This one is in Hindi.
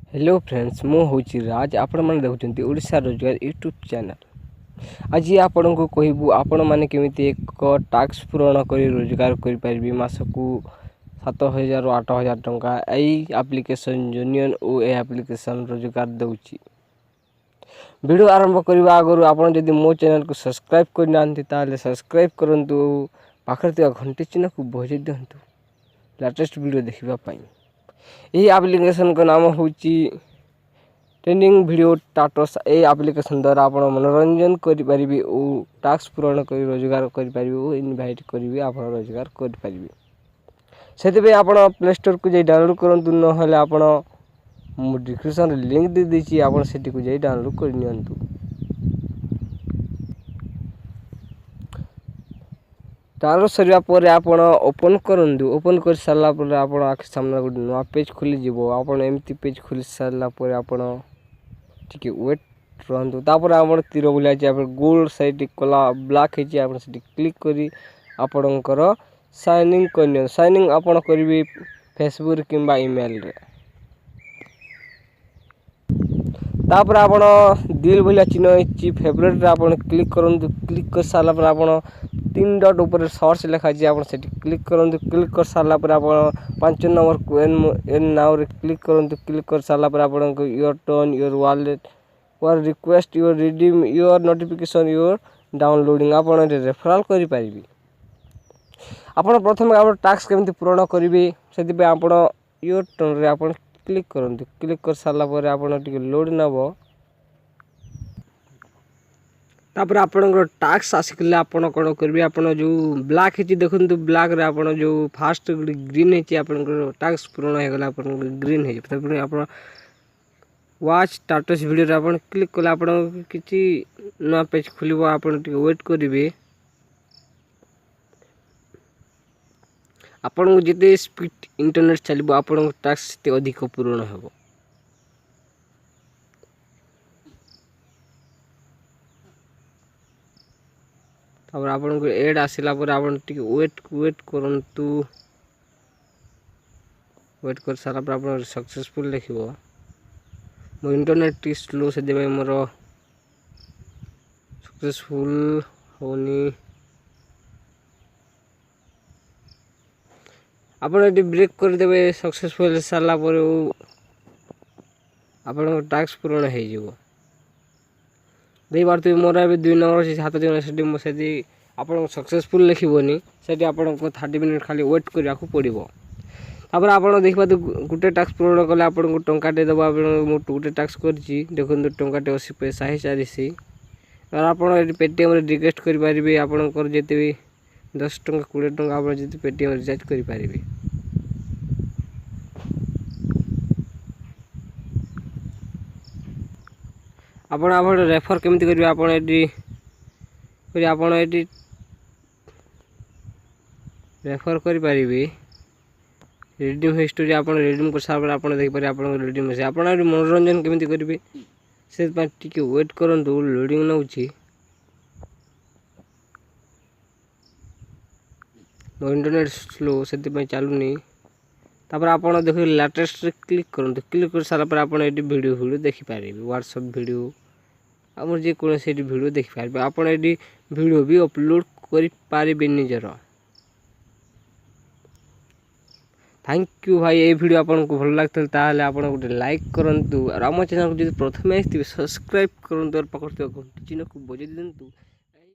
हेलो फ्रेंड्स, मु हूँ राज। आपण मैंने देखुं ओडिशा रोजगार यूट्यूब चैनल। आज आपण को कहबू आपण मैंने केमी एक टास्क पूरण कर रोजगार करें मासकू 7,000 8,000 टंका यही एप्लिकेशन यूनियन और ये एप्लिकेशन रोजगार दूची। वीडियो आरंभ करने आगु आपड़ जदि मो चैनल को सब्सक्राइब करना सब्सक्राइब करूँ, पाखे घंटी चिन्ह को बजाई दिंतु लेटेस्ट वीडियो देखापी। यही एप्लिकेशन का नाम हूँ ट्रेंडिंग वीडियो टाटस। ये एप्लिकेशन द्वारा आप मनोरंजन करें और टास्क पूरण कर रोजगार करें और इनवाइट करेंगे आप रोजगार करें। से आप प्ले स्टोर को जाई डाउनलोड करूँ, ना आप डिस्क्रिप्शन लिंक दे दीजिए, आप जाई डाउनलोड कर। डाउनलोड सरिया पर आप ओपन करूँ। ओपन कर सारा पर आप आखि सामने गोटे नुआ पेज खोली आप एमती पेज खोली सारापर आप वेट रुँ। तापर आप तीर बुलाई गोल साइड कला ब्लैक हो क्लिक करी आपणकर साइनिंग कर साइनिंग आप करेंगे फेसबुक किंबा ईमेल रे। तापर आप दिल भाया चिन्ह होती फेवरेट आप क्लिक करूँ। क्लिक कर सारापर आप 3 डॉट ऊपर सर्च लिखाई आप क्लिक करूँ। क्लिक कर सारापर आप 5 नंबर को एन नाउ रे क्लिक करूँ। क्लिक कर सारापर आप your turn your wallet your request your redeem your notification your downloading आप रेफराल करें। आप प्रथम आप टास्क केमती पूरण करेंगे से आप योर टर्न रे आप क्लिक करूँ। क्लिक कर सारापर आप लोड नब। तापर आपणकर टास्क आसिकले आप कौन करेंगे आप जो ब्लैक है देखो ब्लैक रे आप जो फास्ट ग्रीन है आपंकर टास्क पूरण होगा आप ग्रीन है आप वाच स्टाटस वीडियो आप क्लिक कले आप किसी नुआ पेज खोल आप वेट करेंगे। आपन को जिते स्पीड इंटरनेट चलो आप टास्क से अधिक पूरण हो। तापर आपन को एड आसिला पर आप वेट करंतु। वेट कर सारा पर आप सक्सेसफुल देखिबो। मो इंटरनेट टी स्लो से देबे मोर सक्सेसफुल होनी। आप ब्रेक कर देबे सक्सेसफुल सारा पर आपन टास्क पूर्ण हो जिवो। दे बार तो मोर ए 2 नंबर से 7 जन से आप सक्सेसफुल लिखनी से आप 30 मिनट खाली वेट करने को पड़ो। तापर आप देखा तो गोटे टास्क पूर्ण कले आपको टंकाटे दब। मुझे गोटे टास्क कर देखो टंकाटे 80 पैसा ही सारी। और आप पेटीएम रिक्वेस्ट करेंगे आपंकर जिते भी 10 टंका 20 टंका आप जी पेटीएम रिचार्ज करेंगे। आप रेफर केमती करेंगे आप रेफर करेंगे। रिडीम हिस्टोरी आप रिडीम कर सारा आप देखिए आप रिडीम है आप मनोरंजन केमती करेंगे से टी वेट करूँ लोडिंग नौ। मो इंटरनेट स्लो से चलुनी। तापर आप देखिए लेटेस्ट क्लिक करूँ। क्लिक कर सारा पर आप वीडियो देखिपारे व्हाट्सएप वीडियो आम जेकोसी वीडियो देखिपारे आप वीडियो भी अपलोड करें निजर। थैंक यू भाई। ये वीडियो आपको भल लगता है आप गोटे लाइक करूँ और आम चैनल को जो प्रथम आसते सब्सक्राइब करूँ और पाखर घंटी चिन्ह को बजाई दिंतु।